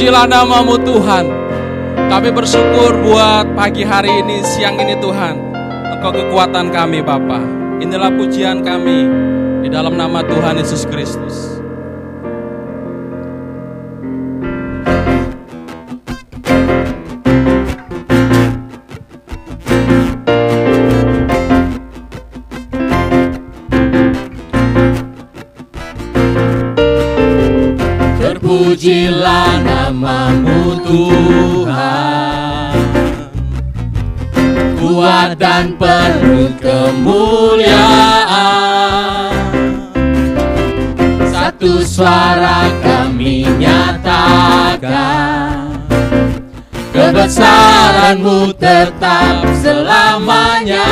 Terpujilah nama-Mu Tuhan. Kami bersyukur buat pagi hari ini, siang ini Tuhan. Engkau kekuatan kami Bapa. Inilah pujian kami di dalam nama Tuhan Yesus Kristus. Terpujilah nama-Mu Tuhan, kuat dan penuh kemuliaan. Satu suara kami nyatakan, kebesaran-Mu tetap selamanya.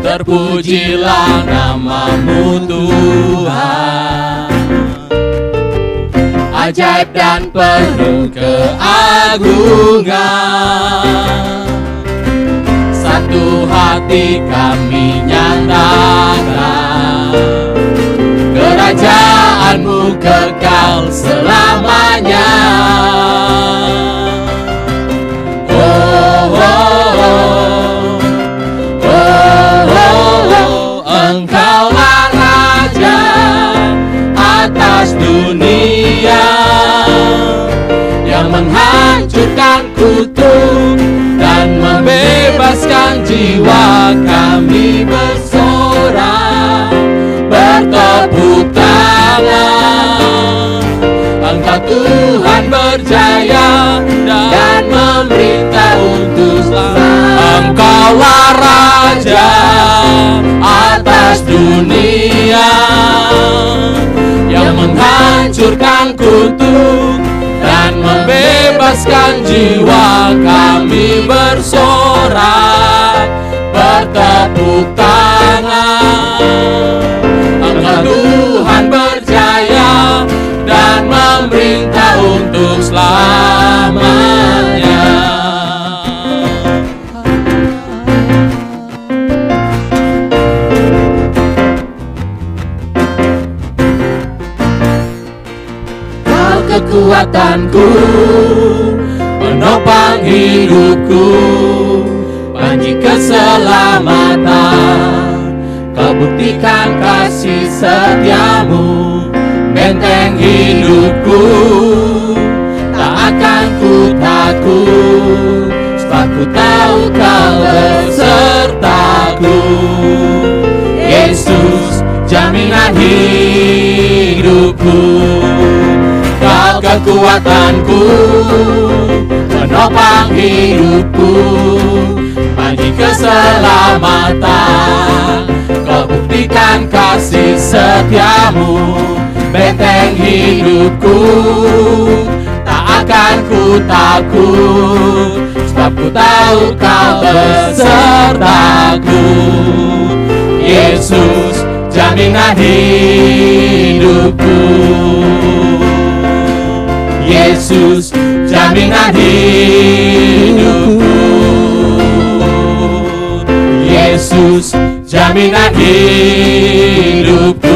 Terpujilah nama-Mu Tuhan, ajaib dan penuh keagungan. Satu hati kami nyatakan, kerajaan-Mu kekal selamanya. Engkaulah Raja atas dunia, yang menghancurkan kutuk dan membebaskan jiwa. Kami bersorak, bertepuk tangan. Engkau Tuhan berjaya dan memerintah untuk selamat. Engkaulah Raja atas dunia, yang menghancurkan kutuk dan membebaskan jiwa. Kami bersorak, bertepuk tangan. Engkau Tuhan berjaya dan memerintah untuk selamanya. Kekuatanku, penopang hidupku, panji keselamatan. Kau buktikan kasih setia-Mu, benteng hidupku. Tak akan ku takut, sebab ku tahu Kau besertaku. Yesus, jaminan hidupku. Kau kekuatanku, penopang hidupku, panji keselamatan. Kau buktikan kasih setia-Mu, benteng hidupku. Tak akan ku takut, sebab ku tahu Kau besertaku. Yesus, jaminan hidupku. Yesus, jaminan hidupku. Yesus, jaminan hidupku.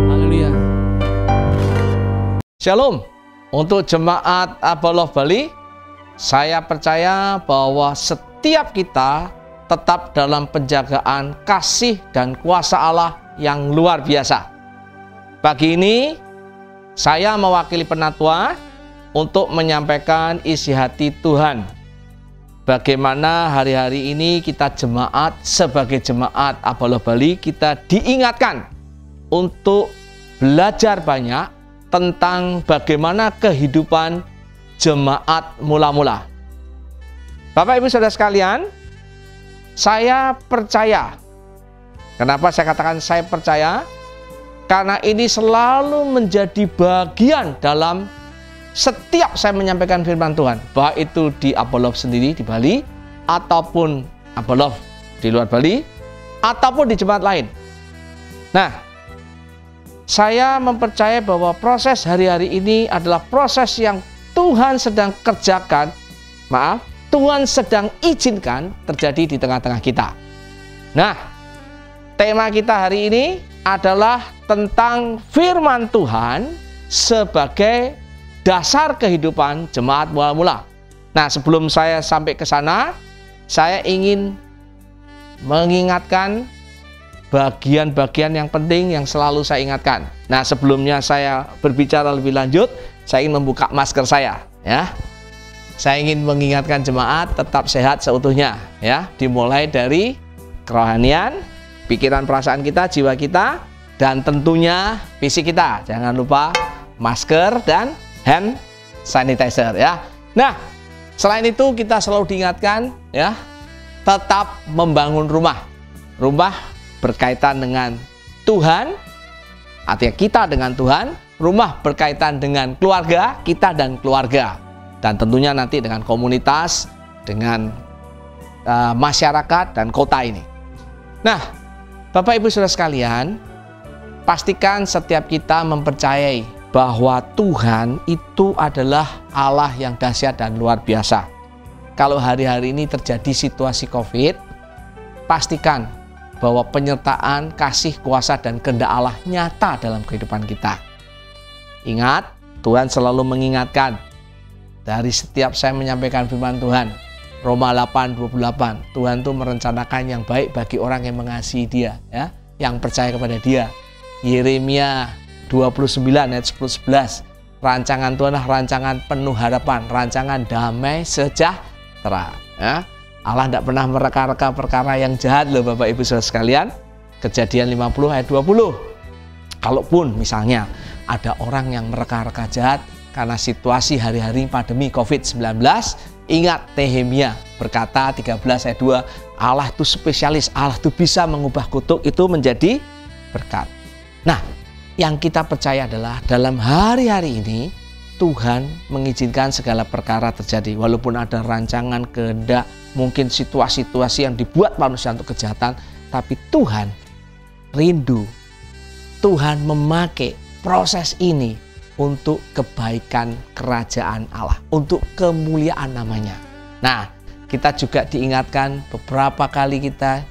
Haleluya. Shalom. Untuk jemaat Abolov Bali, saya percaya bahwa setiap kita tetap dalam penjagaan kasih dan kuasa Allah yang luar biasa. Pagi ini, saya mewakili penatua untuk menyampaikan isi hati Tuhan. Bagaimana hari-hari ini kita jemaat, sebagai jemaat Abolov Bali, kita diingatkan untuk belajar banyak tentang bagaimana kehidupan jemaat mula-mula. Bapak Ibu Saudara sekalian, saya percaya. Kenapa saya katakan saya percaya? Karena ini selalu menjadi bagian dalam setiap saya menyampaikan firman Tuhan, baik itu di Abolov sendiri di Bali, ataupun Abolov di luar Bali, ataupun di jemaat lain. Nah, saya mempercayai bahwa proses hari-hari ini adalah proses yang Tuhan sedang kerjakan, Tuhan sedang izinkan terjadi di tengah-tengah kita. Nah, tema kita hari ini adalah tentang firman Tuhan sebagai dasar kehidupan jemaat mula-mula. Nah, sebelum saya sampai ke sana, saya ingin mengingatkan bagian-bagian yang penting yang selalu saya ingatkan. Nah, sebelumnya saya berbicara lebih lanjut, saya ingin membuka masker saya, ya. Saya ingin mengingatkan jemaat tetap sehat seutuhnya, ya. Dimulai dari kerohanian, pikiran, perasaan kita, jiwa kita, dan tentunya fisik kita. Jangan lupa masker dan hand sanitizer, ya. Nah, selain itu kita selalu diingatkan, ya, tetap membangun rumah. Rumah berkaitan dengan Tuhan, artinya kita dengan Tuhan. Rumah berkaitan dengan keluarga, kita dan keluarga. Dan tentunya nanti dengan komunitas, dengan masyarakat dan kota ini. Nah, Bapak Ibu Saudara sekalian, pastikan setiap kita mempercayai bahwa Tuhan itu adalah Allah yang dahsyat dan luar biasa. Kalau hari-hari ini terjadi situasi COVID, pastikan bahwa penyertaan, kasih, kuasa, dan kehendak Allah nyata dalam kehidupan kita. Ingat, Tuhan selalu mengingatkan dari setiap saya menyampaikan firman Tuhan. Roma 8:28, Tuhan itu merencanakan yang baik bagi orang yang mengasihi Dia, ya, yang percaya kepada Dia. Yeremia 29 ayat 10-11, rancangan Tuhan adalah rancangan penuh harapan, rancangan damai sejahtera, ya. Allah tidak pernah mereka-reka perkara yang jahat loh Bapak Ibu Saudara sekalian. Kejadian 50 ayat 20. Kalaupun misalnya ada orang yang mereka-reka jahat karena situasi hari-hari pandemi COVID-19, ingat Nehemia berkata 13 ayat 2, Allah itu spesialis, Allah itu bisa mengubah kutuk itu menjadi berkat. Nah, yang kita percaya adalah dalam hari-hari ini Tuhan mengizinkan segala perkara terjadi. Walaupun ada rancangan, kehendak, mungkin situasi-situasi yang dibuat manusia untuk kejahatan, tapi Tuhan rindu, Tuhan memakai proses ini untuk kebaikan kerajaan Allah, untuk kemuliaan namanya. Nah, kita juga diingatkan beberapa kali kita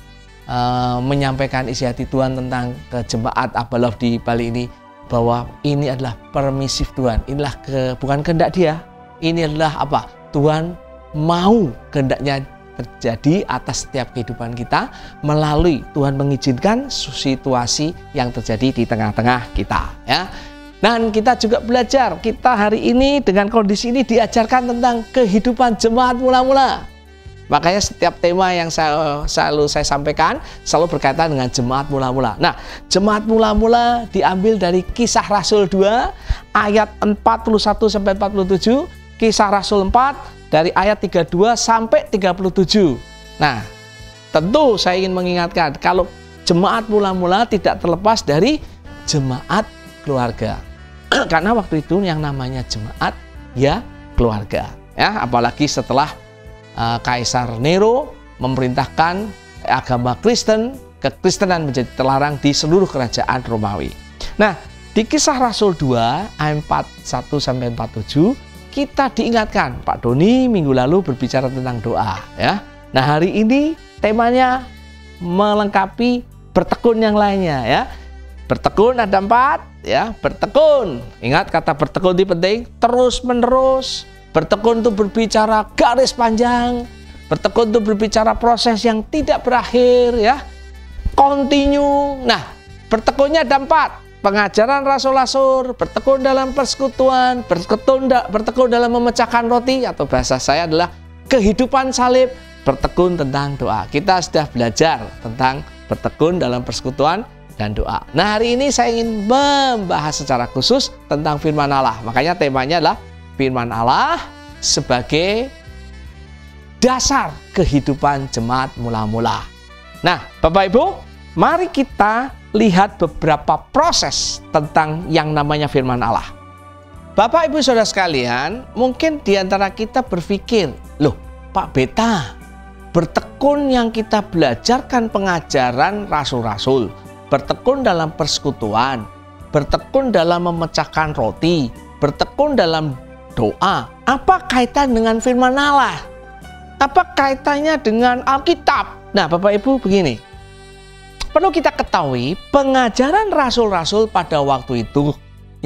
menyampaikan isi hati Tuhan tentang ke jemaat Abalov di Bali ini, bahwa ini adalah permisif Tuhan, inilah bukan kehendak Dia, ini adalah apa? Tuhan mau kehendaknya terjadi atas setiap kehidupan kita melalui Tuhan mengizinkan situasi yang terjadi di tengah-tengah kita, ya. Dan kita juga belajar, kita hari ini dengan kondisi ini diajarkan tentang kehidupan jemaat mula-mula. Makanya setiap tema yang selalu saya sampaikan selalu berkaitan dengan jemaat mula-mula. Nah, jemaat mula-mula diambil dari Kisah Rasul 2 ayat 41-47, Kisah Rasul 4 dari ayat 32 sampai 37. Nah, tentu saya ingin mengingatkan kalau jemaat mula-mula tidak terlepas dari jemaat keluarga. Karena waktu itu yang namanya jemaat ya keluarga, ya, apalagi setelah Kaisar Nero memerintahkan agama Kristen, kekristenan menjadi terlarang di seluruh kerajaan Romawi. Nah, di Kisah Rasul 2 ayat 41-47 kita diingatkan, Pak Doni minggu lalu berbicara tentang doa, ya. Nah, hari ini temanya melengkapi bertekun yang lainnya, ya. Bertekun ada 4, ya. Bertekun, ingat kata bertekun itu penting, terus menerus. Bertekun itu berbicara garis panjang. Bertekun itu berbicara proses yang tidak berakhir, ya. Continue. Nah, bertekunnya ada 4. Pengajaran rasul-rasul, bertekun dalam persekutuan, bertekun dalam memecahkan roti, atau bahasa saya adalah kehidupan salib, bertekun tentang doa. Kita sudah belajar tentang bertekun dalam persekutuan dan doa. Nah, hari ini saya ingin membahas secara khusus tentang firman Allah. Makanya temanya adalah firman Allah sebagai dasar kehidupan jemaat mula-mula. Nah, Bapak Ibu, mari kita lihat beberapa proses tentang yang namanya firman Allah. Bapak Ibu Saudara sekalian, mungkin di antara kita berpikir, loh Pak Beta, bertekun yang kita belajarkan pengajaran rasul-rasul, bertekun dalam persekutuan, bertekun dalam memecahkan roti, bertekun dalam doa. Apa kaitan dengan firman Allah? Apa kaitannya dengan Alkitab? Nah, Bapak Ibu begini. Perlu kita ketahui pengajaran rasul-rasul pada waktu itu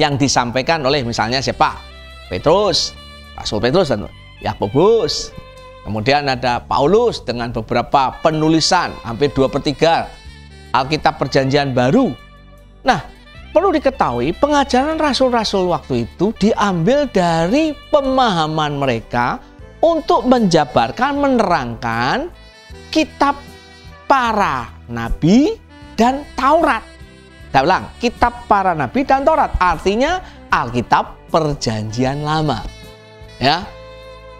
yang disampaikan oleh misalnya siapa? Petrus, Rasul Petrus dan Yakobus. Kemudian ada Paulus dengan beberapa penulisan, hampir 2/3 Alkitab Perjanjian Baru. Nah, perlu diketahui pengajaran rasul-rasul waktu itu diambil dari pemahaman mereka untuk menjabarkan, menerangkan kitab para nabi dan Taurat. Saya ulang, kitab para nabi dan Taurat, artinya Alkitab Perjanjian Lama. Ya,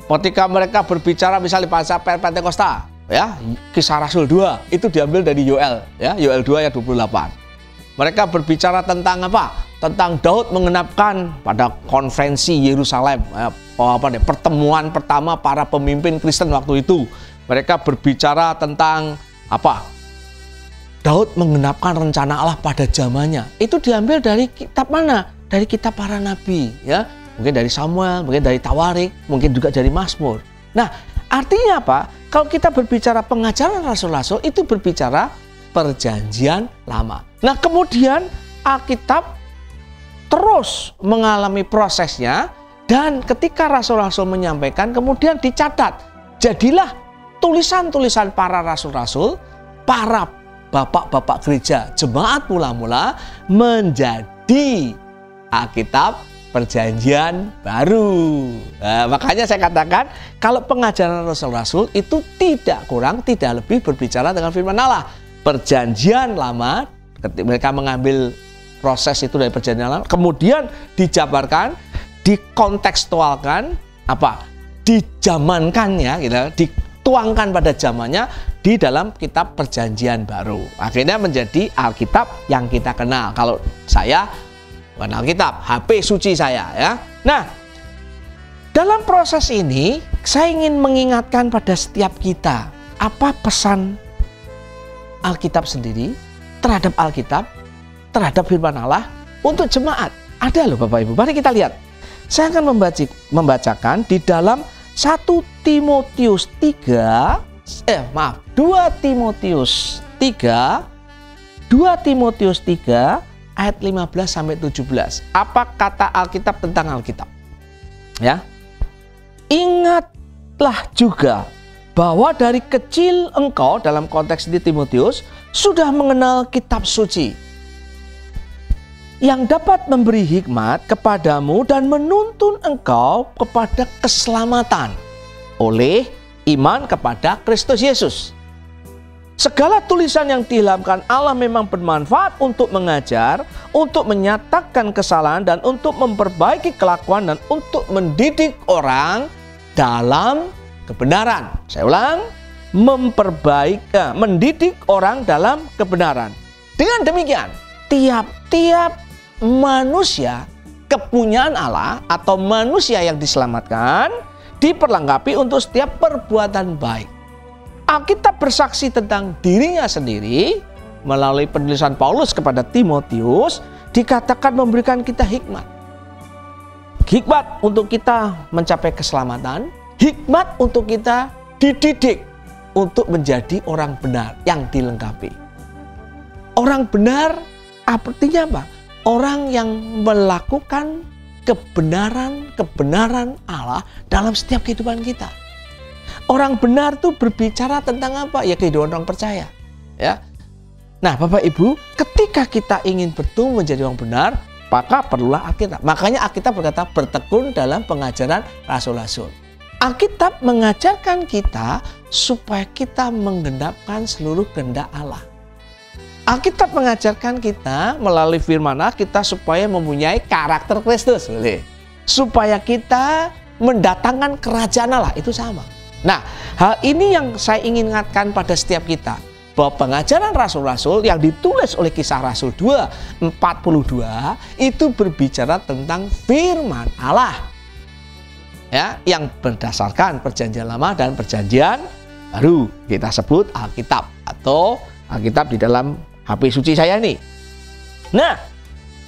ketika mereka berbicara misalnya pada Pentakosta, ya, Kisah Rasul 2 itu diambil dari Yoel, ya, Yoel 2 ayat 28. Mereka berbicara tentang apa? Tentang Daud mengenapkan pada konferensi Yerusalem, pertemuan pertama para pemimpin Kristen waktu itu. Mereka berbicara tentang apa? Daud mengenapkan rencana Allah pada zamannya. Itu diambil dari kitab mana? Dari kitab para nabi, ya. Mungkin dari Samuel, mungkin dari Tawarik, mungkin juga dari Mazmur. Nah, artinya apa? Kalau kita berbicara pengajaran rasul-rasul, itu berbicara Perjanjian Lama. Nah, kemudian Alkitab terus mengalami prosesnya, dan ketika rasul-rasul menyampaikan, kemudian dicatat. Jadilah tulisan-tulisan para rasul-rasul, para bapak-bapak gereja, jemaat mula-mula menjadi Alkitab Perjanjian Baru. Nah, makanya saya katakan kalau pengajaran rasul-rasul itu tidak kurang, tidak lebih berbicara dengan firman Allah. Perjanjian Lama, ketika mereka mengambil proses itu dari Perjanjian Lama, kemudian dijabarkan, dikontekstualkan, dijamankannya, gitu, dituangkan pada zamannya di dalam kitab Perjanjian Baru. Akhirnya menjadi Alkitab yang kita kenal. Kalau saya bukan Alkitab, HP suci saya, ya. Nah, dalam proses ini saya ingin mengingatkan pada setiap kita, apa pesan Alkitab sendiri terhadap Alkitab, terhadap firman Allah untuk jemaat. Ada loh Bapak Ibu, mari kita lihat. Saya akan membacakan di dalam 2 Timotius 3 ayat 15 sampai 17. Apa kata Alkitab tentang Alkitab? Ya. Ingatlah juga bahwa dari kecil engkau, dalam konteks ini Timotius, sudah mengenal kitab suci yang dapat memberi hikmat kepadamu dan menuntun engkau kepada keselamatan oleh iman kepada Kristus Yesus. Segala tulisan yang diilhamkan Allah memang bermanfaat untuk mengajar, untuk menyatakan kesalahan, dan untuk memperbaiki kelakuan, dan untuk mendidik orang dalam kebenaran. Saya ulang, mendidik orang dalam kebenaran. Dengan demikian, tiap-tiap manusia kepunyaan Allah atau manusia yang diselamatkan diperlengkapi untuk setiap perbuatan baik. Alkitab bersaksi tentang dirinya sendiri melalui penulisan Paulus kepada Timotius, dikatakan memberikan kita hikmat. Hikmat untuk kita mencapai keselamatan, hikmat untuk kita dididik untuk menjadi orang benar yang dilengkapi. Orang benar artinya apa? Orang yang melakukan kebenaran Allah dalam setiap kehidupan kita. Orang benar itu berbicara tentang apa? Ya kehidupan orang percaya. Ya. Nah Bapak Ibu, ketika kita ingin bertumbuh menjadi orang benar, maka perlulah Alkitab. Makanya Alkitab berkata bertekun dalam pengajaran rasul-rasul. Alkitab mengajarkan kita supaya kita menggenapkan seluruh kehendak Allah. Alkitab mengajarkan kita melalui firman Allah kita supaya mempunyai karakter Kristus, supaya kita mendatangkan kerajaan Allah, itu sama. Nah, hal ini yang saya ingin ingatkan pada setiap kita, bahwa pengajaran rasul-rasul yang ditulis oleh Kisah Rasul 2:42 itu berbicara tentang firman Allah, ya, yang berdasarkan Perjanjian Lama dan Perjanjian Baru. Kita sebut Alkitab atau Alkitab di dalam HP suci saya ini. Nah,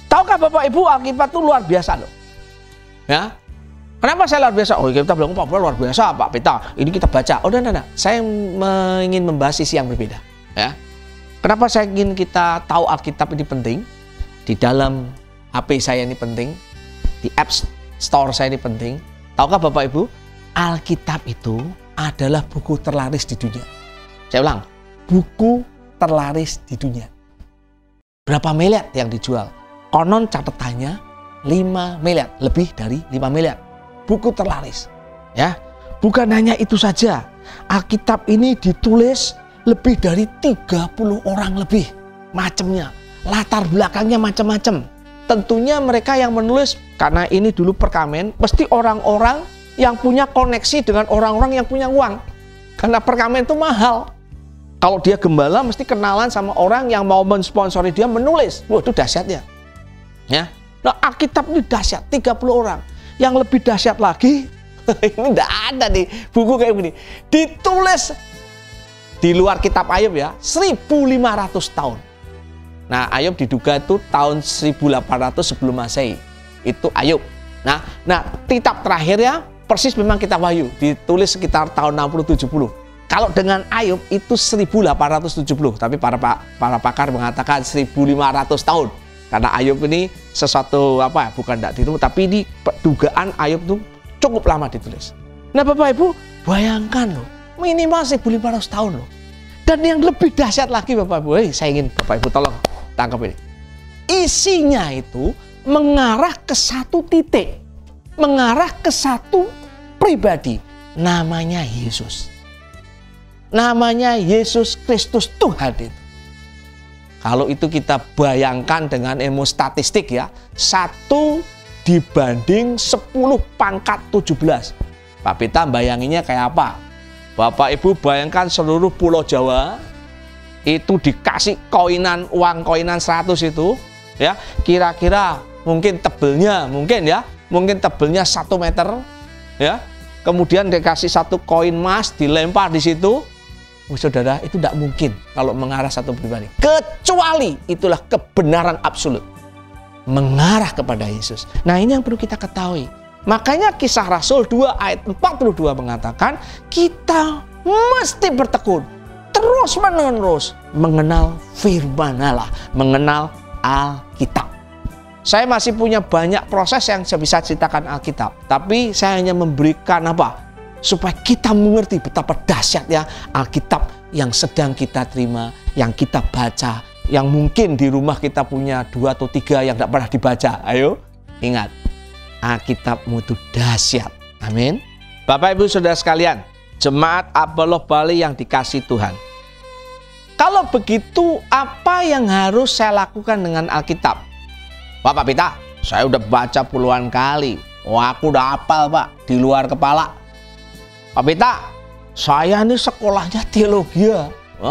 tahukah Bapak Ibu, Alkitab itu luar biasa loh. Ya. Kenapa saya luar biasa? Oh, kita bilang Pak luar biasa, Pak Pita. Ini kita baca. Oh, enggak. Saya ingin membahas sisi yang berbeda. Ya. Kenapa saya ingin kita tahu Alkitab ini penting? Di dalam HP saya ini penting. Di App Store saya ini penting. Tahukah Bapak Ibu? Alkitab itu adalah buku terlaris di dunia. Saya ulang. Buku terlaris di dunia. Berapa miliar yang dijual? Konon catatannya 5 miliar. Lebih dari 5 miliar. Buku terlaris, ya. Bukan hanya itu saja, Alkitab ini ditulis lebih dari 30 orang lebih, macamnya, latar belakangnya macam-macam. Tentunya mereka yang menulis, karena ini dulu perkamen, pasti orang-orang yang punya koneksi dengan orang-orang yang punya uang, karena perkamen itu mahal. Kalau dia gembala, mesti kenalan sama orang yang mau mensponsori dia menulis. Wah, itu dahsyatnya, ya. Nah, Alkitab ini dahsyat, 30 orang. Yang lebih dahsyat lagi, ini tidak ada nih buku kayak begini. Ditulis di luar kitab Ayub ya, 1500 tahun. Nah, Ayub diduga itu tahun 1800 sebelum Masehi. Itu Ayub. Nah, kitab terakhirnya persis memang kitab Wahyu. Ditulis sekitar tahun 60-70. Kalau dengan Ayub itu 1870. Tapi para pakar mengatakan 1500 tahun. Karena Ayub ini sesuatu bukan tidak ditiru, tapi ini dugaan Ayub itu cukup lama ditulis. Nah Bapak Ibu, bayangkan loh, minimal 1500 tahun loh. Dan yang lebih dahsyat lagi Bapak Ibu, saya ingin Bapak Ibu tolong tangkap ini. Isinya itu mengarah ke satu titik, mengarah ke satu pribadi, namanya Yesus. Namanya Yesus Kristus Tuhan itu. Kalau itu kita bayangkan dengan ilmu statistik ya, 1 dibanding 10 pangkat 17. Pak Pita bayanginnya kayak apa? Bapak Ibu bayangkan seluruh Pulau Jawa itu dikasih uang koinan 100 itu, ya, kira-kira mungkin tebelnya, mungkin tebelnya 1 meter, ya. Kemudian dikasih 1 koin emas dilempar di situ. Saudara, itu tidak mungkin kalau mengarah satu pribadi. Kecuali itulah kebenaran absolut. Mengarah kepada Yesus. Nah, ini yang perlu kita ketahui. Makanya Kisah Rasul 2 ayat 42 mengatakan, kita mesti bertekun terus-menerus mengenal firman Allah, mengenal Alkitab. Saya masih punya banyak proses yang saya bisa ceritakan Alkitab. Tapi saya hanya memberikan supaya kita mengerti betapa dahsyatnya Alkitab yang sedang kita terima, yang kita baca, yang mungkin di rumah kita punya 2 atau 3 yang tidak pernah dibaca. Ayo, ingat, Alkitabmu itu dahsyat. Amin. Bapak Ibu Saudara sekalian, jemaat Apollo Bali yang dikasihi Tuhan. Kalau begitu, apa yang harus saya lakukan dengan Alkitab? Pak Pita, saya udah baca puluhan kali. Aku udah hafal Pak, di luar kepala. Pak Pita, saya ini sekolahnya teologi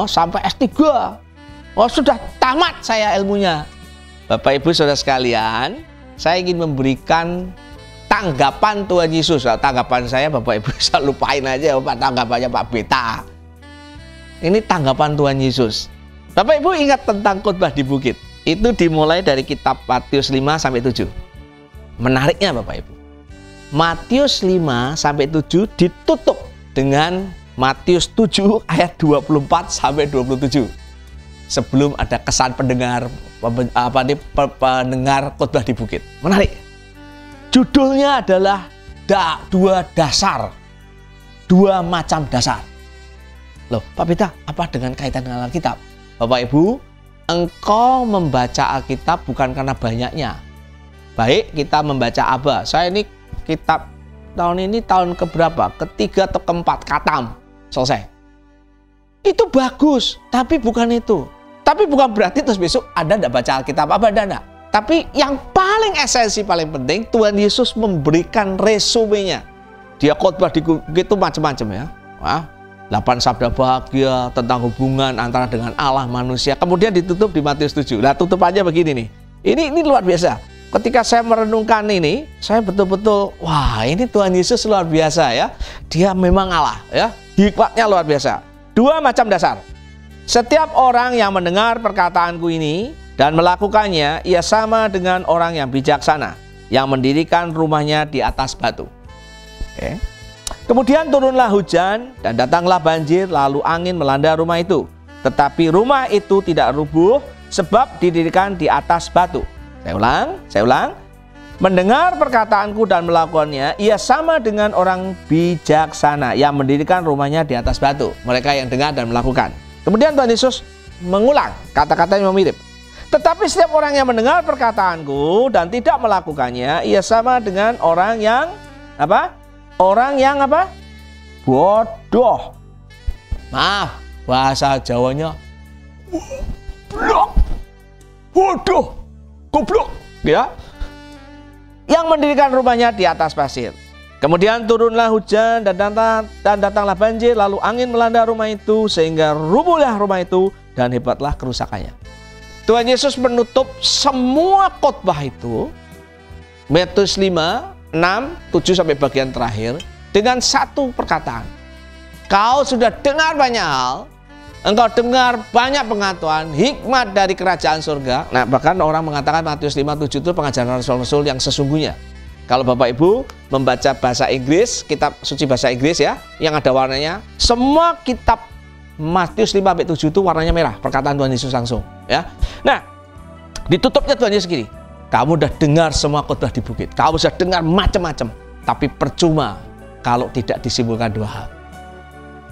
sampai S3. Sudah tamat saya ilmunya. Bapak Ibu Saudara sekalian, saya ingin memberikan tanggapan Tuhan Yesus. Tanggapan saya Bapak Ibu bisa lupain aja tanggapannya Pak Pita. Ini tanggapan Tuhan Yesus. Bapak Ibu ingat tentang khotbah di bukit. Itu dimulai dari kitab Matius 5 sampai 7. Menariknya Bapak Ibu, Matius 5 sampai 7 ditutup dengan Matius 7 ayat 24 sampai 27. Sebelum ada kesan pendengar khotbah di bukit. Menarik. Judulnya adalah 2 dasar. 2 macam dasar. Loh, Pak Pita, apa dengan kaitan dengan Alkitab? Bapak Ibu, engkau membaca Alkitab bukan karena banyaknya. Baik, kita membaca Aba. Saya ini kitab tahun ini tahun keberapa? Ketiga atau keempat khatam selesai. Itu bagus, tapi bukan itu. Tapi bukan berarti terus besok Anda tidak baca Alkitab apa enggak. Tapi yang paling esensi, paling penting, Tuhan Yesus memberikan resumenya. Dia khotbah di gitu macam-macam ya. 8 sabda bahagia tentang hubungan antara dengan Allah manusia. Kemudian ditutup di Matius 7. Nah, tutup aja begini nih. Ini luar biasa. Ketika saya merenungkan ini, saya betul-betul, wah, ini Tuhan Yesus luar biasa ya. Dia memang Allah ya. Hikmatnya luar biasa. 2 macam dasar. Setiap orang yang mendengar perkataanku ini dan melakukannya, ia sama dengan orang yang bijaksana yang mendirikan rumahnya di atas batu. Oke. Kemudian turunlah hujan dan datanglah banjir, lalu angin melanda rumah itu. Tetapi rumah itu tidak rubuh sebab didirikan di atas batu. Saya ulang. Mendengar perkataanku dan melakukannya, ia sama dengan orang bijaksana yang mendirikan rumahnya di atas batu. Mereka yang dengar dan melakukan. Kemudian Tuhan Yesus mengulang kata-kata yang mirip. Tetapi setiap orang yang mendengar perkataanku dan tidak melakukannya, ia sama dengan orang yang apa? Orang yang apa? Bodoh. Maaf, bahasa Jawanya goblok. Bodoh. Goblok, ya. Yang mendirikan rumahnya di atas pasir. Kemudian turunlah hujan dan datanglah banjir, lalu angin melanda rumah itu sehingga rubuhlah rumah itu dan hebatlah kerusakannya. Tuhan Yesus menutup semua khotbah itu, Matius 5, 6, 7 sampai bagian terakhir dengan satu perkataan. Kau sudah dengar banyak hal, engkau dengar banyak pengetahuan, hikmat dari kerajaan surga. Nah, bahkan orang mengatakan Matius 5, 7 itu pengajaran Rasul-Rasul yang sesungguhnya. Kalau Bapak Ibu membaca bahasa Inggris, kitab suci bahasa Inggris ya, yang ada warnanya, semua kitab Matius 5 sampai 7 itu warnanya merah, perkataan Tuhan Yesus langsung, ya. Nah, ditutupnya Tuhan Yesus gini. Kamu udah dengar semua khotbah di bukit. Kamu sudah dengar macam-macam. Tapi percuma kalau tidak disimpulkan dua hal.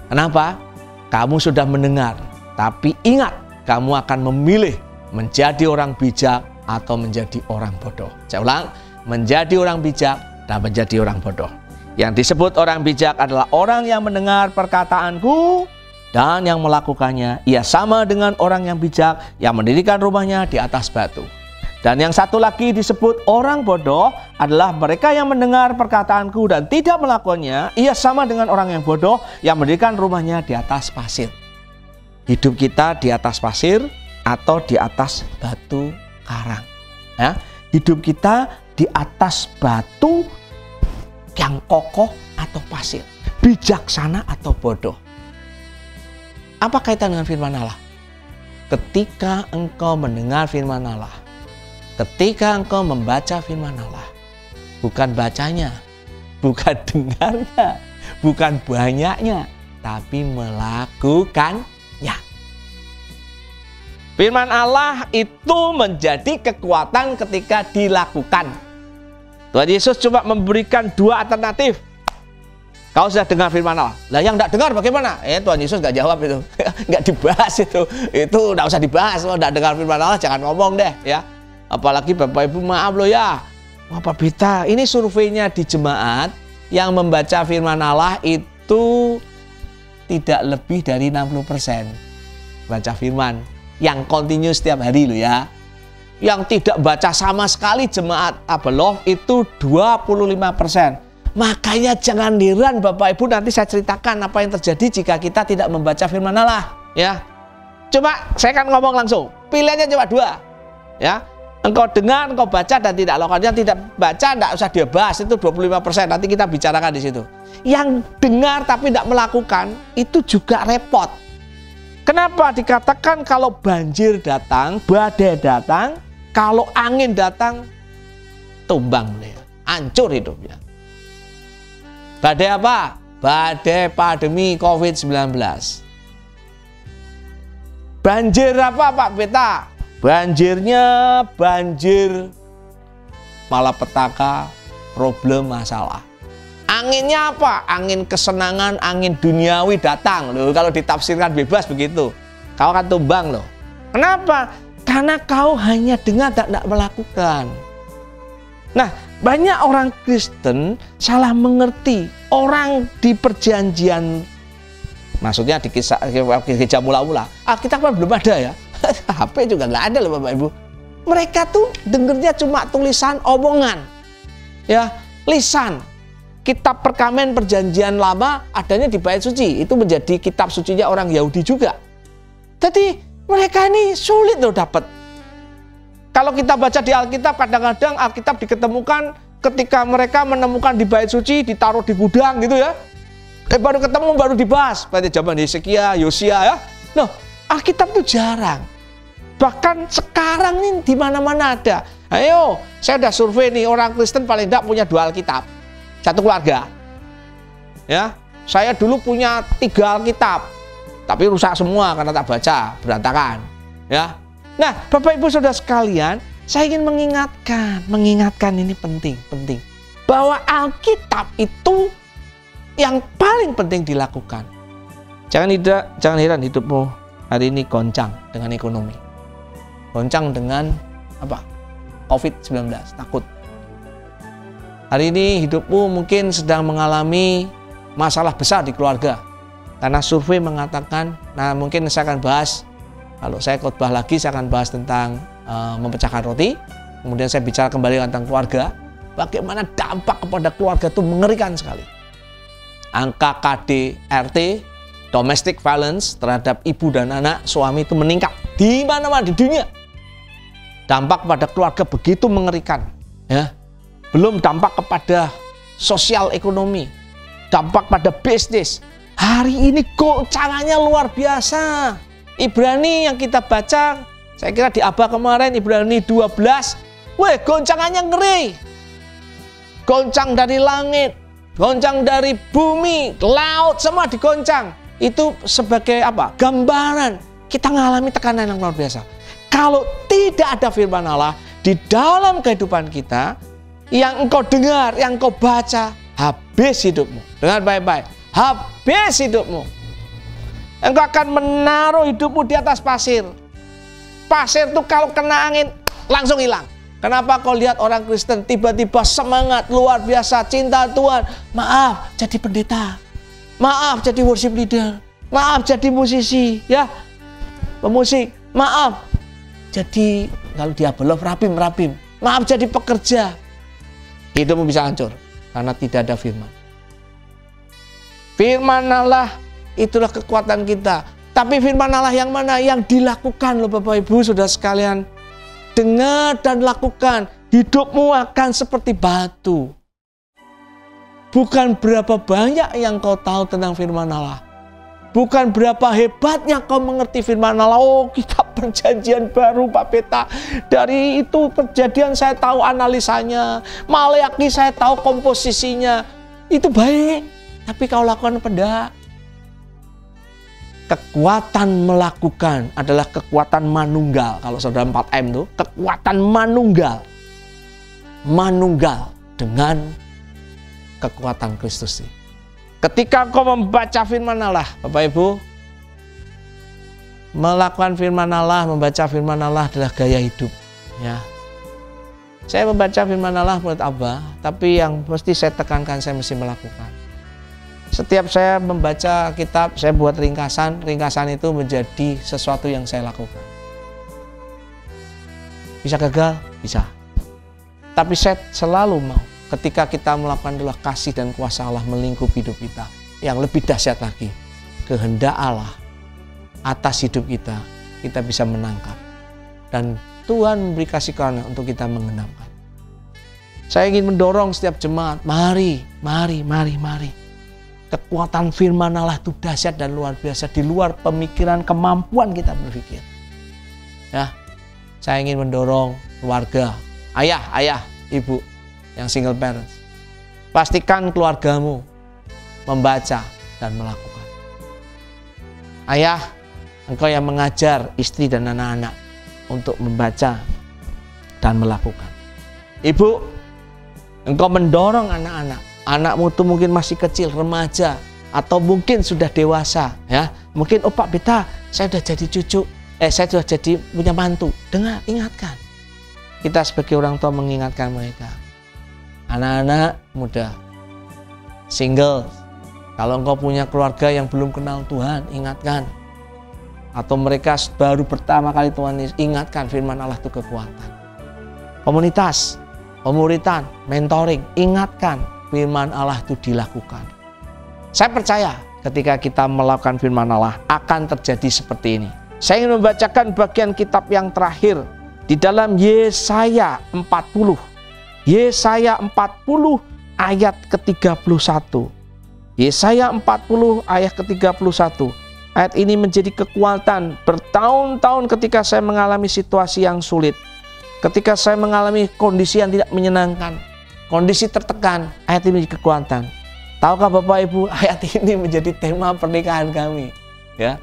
Kenapa? Kamu sudah mendengar. Tapi ingat, kamu akan memilih menjadi orang bijak atau menjadi orang bodoh. Saya ulang, menjadi orang bijak dan menjadi orang bodoh. Yang disebut orang bijak adalah orang yang mendengar perkataanku dan yang melakukannya. Ia sama dengan orang yang bijak yang mendirikan rumahnya di atas batu. Dan yang satu lagi disebut orang bodoh adalah mereka yang mendengar perkataanku dan tidak melakukannya. Ia sama dengan orang yang bodoh yang mendirikan rumahnya di atas pasir. Hidup kita di atas pasir atau di atas batu karang. Ya, hidup kita di atas batu yang kokoh atau pasir. Bijaksana atau bodoh. Apa kaitan dengan firman Allah? Ketika engkau mendengar firman Allah, ketika engkau membaca firman Allah, bukan bacanya, bukan dengarnya, bukan banyaknya, tapi melakukannya. Firman Allah itu menjadi kekuatan ketika dilakukan. Tuhan Yesus cuma memberikan dua alternatif. Kau sudah dengar firman Allah. Lah yang tidak dengar bagaimana? Tuhan Yesus nggak jawab itu. Nggak dibahas itu. Itu nggak usah dibahas. Kalau tidak dengar firman Allah jangan ngomong deh ya. Apalagi Bapak Ibu maaf loh ya, Bapak Bita, ini surveinya di jemaat yang membaca firman Allah itu tidak lebih dari 60% baca firman yang kontinu setiap hari loh ya. Yang tidak baca sama sekali jemaat Abelov itu 25%. Makanya jangan heran Bapak Ibu, nanti saya ceritakan apa yang terjadi jika kita tidak membaca firman Allah ya. Coba saya akan ngomong langsung, pilihannya cuma dua ya. Engkau dengar, engkau baca dan tidak lakukan. Yang tidak baca tidak usah dia bahas, itu 25%. Nanti kita bicarakan di situ. Yang dengar tapi tidak melakukan itu juga repot. Kenapa dikatakan kalau banjir datang, badai datang, kalau angin datang, tumbang dia, hancur hidupnya. Badai apa? Badai pandemi COVID-19. Banjir apa Pak Beta? Banjirnya banjir malapetaka, problem, masalah. Anginnya apa? Angin kesenangan, angin duniawi datang. Loh, kalau ditafsirkan bebas begitu. Kau akan tumbang loh. Kenapa? Karena kau hanya dengar tidak melakukan. Nah, banyak orang Kristen salah mengerti. Orang di perjanjian, maksudnya di kisah gereja mula-mula, Alkitab kan belum ada ya. HP juga nggak ada loh Bapak Ibu. Mereka tuh dengernya cuma tulisan omongan, ya, lisan. Kitab perkamen perjanjian lama adanya di bait suci, itu menjadi kitab sucinya orang Yahudi juga. Jadi mereka ini sulit loh dapat. Kalau kita baca di Alkitab, kadang-kadang Alkitab diketemukan ketika mereka menemukan di bait suci, ditaruh di gudang gitu ya. Baru ketemu, baru dibahas. Pada zaman Hezekia, Yosia ya. Loh, Alkitab itu jarang. Bahkan sekarang ini di mana-mana ada. Ayo, saya udah survei nih, orang Kristen paling tidak punya 2 Alkitab. Satu keluarga. Ya, saya dulu punya 3 Alkitab, tapi rusak semua karena tak baca, berantakan. Ya, nah Bapak Ibu Saudara sekalian, saya ingin mengingatkan ini penting, bahwa Alkitab itu yang paling penting dilakukan. Jangan heran hidupmu hari ini goncang dengan ekonomi, goncang dengan apa? COVID-19, takut. Hari ini hidupmu mungkin sedang mengalami masalah besar di keluarga. Karena survei mengatakan, nah mungkin saya akan bahas, kalau saya khotbah lagi saya akan bahas tentang memecahkan roti. Kemudian saya bicara kembali tentang keluarga. Bagaimana dampak kepada keluarga itu mengerikan sekali. Angka KDRT, domestic violence terhadap ibu dan anak, suami itu meningkat di mana-mana di dunia. Dampak pada keluarga begitu mengerikan, ya. Belum dampak kepada sosial ekonomi, dampak pada bisnis. Hari ini goncangannya luar biasa. Ibrani yang kita baca, saya kira di Abah kemarin, Ibrani 12, goncangannya ngeri. Goncang dari langit, goncang dari bumi, laut, semua digoncang. Itu sebagai apa? Gambaran kita mengalami tekanan yang luar biasa. Kalau tidak ada firman Allah di dalam kehidupan kita, yang engkau dengar, yang engkau baca, habis hidupmu. Dengar baik-baik, habis hidupmu. Engkau akan menaruh hidupmu di atas pasir. Pasir itu kalau kena angin langsung hilang. Kenapa kau lihat orang Kristen tiba-tiba semangat luar biasa, cinta Tuhan, maaf jadi pendeta, maaf jadi worship leader, maaf jadi musisi, ya pemusik, maaf jadi kalau dia belum rapim, maaf jadi pekerja. Hidupmu bisa hancur karena tidak ada firman. Firman Allah itulah kekuatan kita. Tapi firman Allah yang mana? Yang dilakukan loh Bapak Ibu Saudara sekalian. Dengar dan lakukan. Hidupmu akan seperti batu. Bukan berapa banyak yang kau tahu tentang firman Allah. Bukan berapa hebatnya kau mengerti firman Allah. Oh, kitab perjanjian baru Pak Peta. Dari itu Perjanjian saya tahu analisanya. Maleakhi saya tahu komposisinya. Itu baik. Tapi kau lakukan apa enggak? Kekuatan melakukan adalah kekuatan manunggal. Kalau saudara 4M itu, kekuatan manunggal. Manunggal dengan kekuatan Kristus ini. Ketika kau membaca firman Allah, Bapak Ibu, melakukan firman Allah, membaca firman Allah adalah gaya hidup. Ya, saya membaca firman Allah menurut Abah, tapi yang mesti saya tekankan, saya mesti melakukan. Setiap saya membaca kitab, saya buat ringkasan itu menjadi sesuatu yang saya lakukan. Bisa gagal? Bisa. Tapi saya selalu mau ketika kita melakukan adalah kasih dan kuasa Allah melingkupi hidup kita. Yang lebih dahsyat lagi, kehendak Allah atas hidup kita, kita bisa menangkap. Dan Tuhan memberi kasih karunia untuk kita mengenapkan. Saya ingin mendorong setiap jemaat, mari. Kekuatan firman Allah itu dahsyat dan luar biasa, di luar pemikiran, kemampuan kita berpikir. Ya, saya ingin mendorong keluarga, ayah, ibu yang single parents. Pastikan keluargamu membaca dan melakukan. Ayah, engkau yang mengajar istri dan anak-anak untuk membaca dan melakukan. Ibu, engkau mendorong anak-anak. Anakmu itu mungkin masih kecil, remaja, atau mungkin sudah dewasa, ya. Mungkin, oh Pak Beta, saya sudah jadi cucu, saya sudah jadi punya mantu. Dengar, ingatkan. Kita sebagai orang tua mengingatkan mereka. Anak-anak muda, single, kalau engkau punya keluarga yang belum kenal Tuhan, ingatkan. Atau mereka baru pertama kali Tuhan, ingatkan firman Allah itu kekuatan. Komunitas, pemuritan, mentoring, ingatkan. Firman Allah itu dilakukan. Saya percaya ketika kita melakukan firman Allah akan terjadi seperti ini. Saya ingin membacakan bagian kitab yang terakhir di dalam Yesaya 40. Yesaya 40 ayat ke-31. Yesaya 40 ayat ke-31. Ayat ini menjadi kekuatan bertahun-tahun ketika saya mengalami situasi yang sulit. Ketika saya mengalami kondisi yang tidak menyenangkan. Kondisi tertekan, ayat ini menjadi kekuatan. Tahukah Bapak Ibu, ayat ini menjadi tema pernikahan kami. Ya,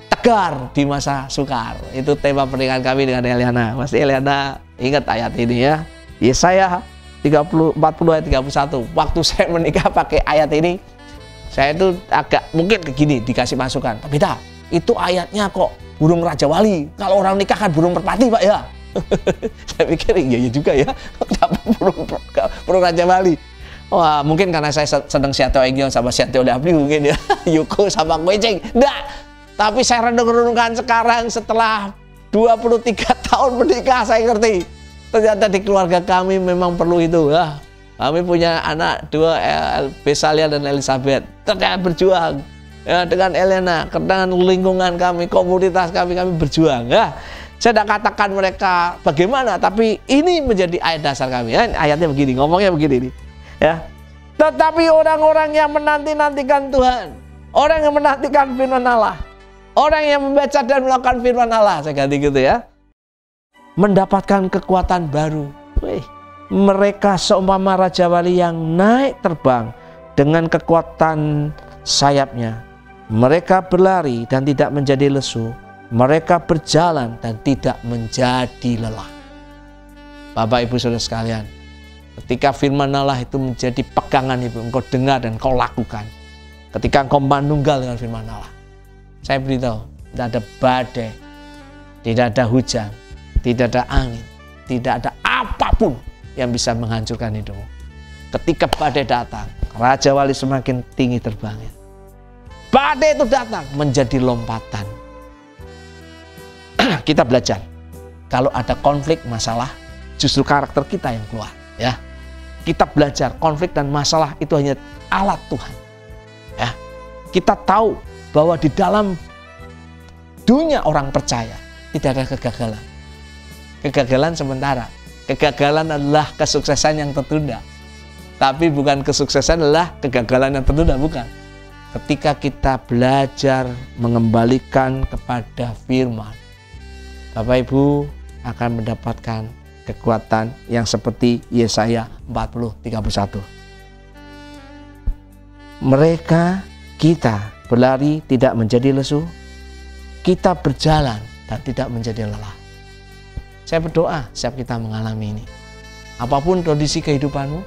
tegar di masa sukar. Itu tema pernikahan kami dengan Eliana. Pasti Eliana ingat ayat ini ya. Yesaya 40 ayat 31. Waktu saya menikah pakai ayat ini, saya itu agak mungkin begini dikasih masukan. Tapi itu ayatnya kok burung Raja Wali. Kalau orang nikah kan burung merpati, Pak ya. Saya pikir iya juga ya. Kenapa burung Raja Wali? Wah, mungkin karena saya sedang Siateo Egyon sama Siateo Dapli mungkin ya. Yuko sama Kuecing. Enggak. Tapi saya renung-renungkan sekarang setelah 23 tahun menikah, saya ngerti. Ternyata di keluarga kami memang perlu itu ya. Kami punya anak 2, Besalia dan Elizabeth. Ternyata berjuang ya, dengan Elena, dengan lingkungan kami, komunitas kami berjuang ya. Saya tidak katakan mereka bagaimana, tapi ini menjadi ayat dasar kami ya. Ayatnya begini, ngomongnya begini nih. Ya. Tetapi orang-orang yang menanti-nantikan Tuhan, orang yang menantikan firman Allah, orang yang membaca dan melakukan firman Allah, saya ganti gitu ya, mendapatkan kekuatan baru. Mereka seumpama Raja Wali yang naik terbang dengan kekuatan sayapnya. Mereka berlari dan tidak menjadi lesu. Mereka berjalan dan tidak menjadi lelah. Bapak Ibu Saudara sekalian, ketika firman Allah itu menjadi pegangan Ibu, engkau dengar dan engkau lakukan. Ketika engkau manunggal dengan firman Allah, saya beritahu, tidak ada badai, tidak ada hujan, tidak ada angin, tidak ada apapun yang bisa menghancurkan hidupmu. Ketika badai datang, Raja Wali semakin tinggi terbangnya. Badai itu datang menjadi lompatan. Kita belajar, kalau ada konflik, masalah, justru karakter kita yang keluar. Ya, kita belajar konflik dan masalah itu hanya alat Tuhan. Ya, kita tahu bahwa di dalam dunia orang percaya tidak ada kegagalan. Kegagalan sementara. Kegagalan adalah kesuksesan yang tertunda. Tapi bukan kesuksesan adalah kegagalan yang tertunda, bukan. Ketika kita belajar mengembalikan kepada firman, Bapak Ibu akan mendapatkan kekuatan yang seperti Yesaya 40:31. Kita berlari tidak menjadi lesu, kita berjalan dan tidak menjadi lelah. Saya berdoa setiap kita mengalami ini. Apapun kondisi kehidupanmu,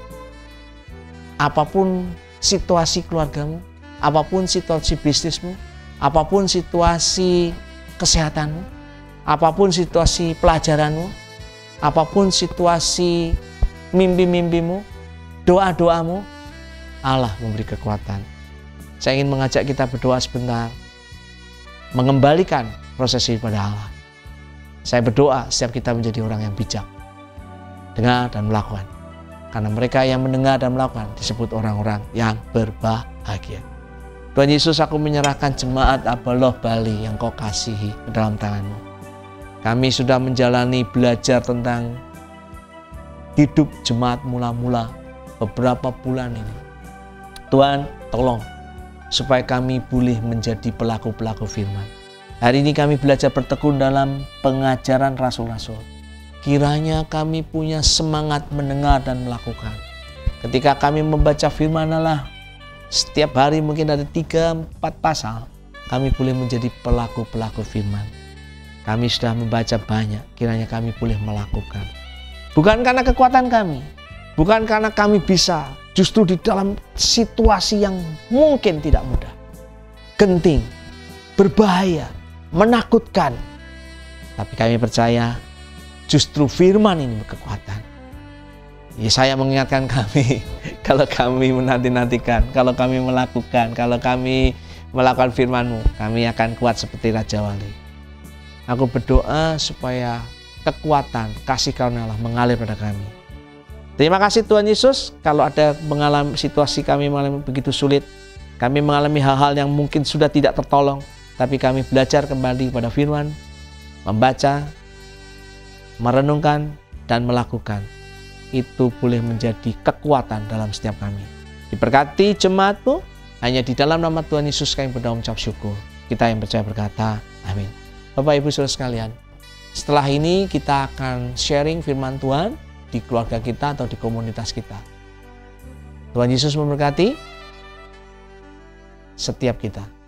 apapun situasi keluargamu, apapun situasi bisnismu, apapun situasi kesehatanmu, apapun situasi pelajaranmu, apapun situasi mimpi-mimpimu, doa-doamu, Allah memberi kekuatan. Saya ingin mengajak kita berdoa sebentar, mengembalikan proses kepada Allah. Saya berdoa setiap kita menjadi orang yang bijak, dengar dan melakukan. Karena mereka yang mendengar dan melakukan disebut orang-orang yang berbahagia. Tuhan Yesus, aku menyerahkan jemaat Abaloh Bali yang kau kasihi ke dalam tangan-Mu. Kami sudah menjalani belajar tentang hidup jemaat mula-mula beberapa bulan ini. Tuhan, tolong supaya kami boleh menjadi pelaku-pelaku firman. Hari ini kami belajar bertekun dalam pengajaran rasul-rasul. Kiranya kami punya semangat mendengar dan melakukan. Ketika kami membaca firman Allah, setiap hari mungkin ada 3-4 pasal, kami boleh menjadi pelaku-pelaku firman. Kami sudah membaca banyak, kiranya kami boleh melakukan. Bukan karena kekuatan kami, bukan karena kami bisa, justru di dalam situasi yang mungkin tidak mudah, genting, berbahaya, menakutkan. Tapi kami percaya justru firman ini berkekuatan. Saya mengingatkan kami, kalau kami menanti-nantikan, kalau kami melakukan, kalau kami melakukan firman-Mu, kami akan kuat seperti Raja Wali. Aku berdoa supaya kekuatan, kasih karunia Allah mengalir pada kami. Terima kasih Tuhan Yesus, kalau ada mengalami situasi kami mengalami begitu sulit, kami mengalami hal-hal yang mungkin sudah tidak tertolong, tapi kami belajar kembali pada firman, membaca, merenungkan, dan melakukan. Itu boleh menjadi kekuatan dalam setiap kami. Diberkati jemaat-Mu, hanya di dalam nama Tuhan Yesus kami berdoa mengucap syukur. Kita yang percaya berkata, amin. Bapak Ibu Saudara sekalian, setelah ini kita akan sharing firman Tuhan di keluarga kita atau di komunitas kita. Tuhan Yesus memberkati setiap kita.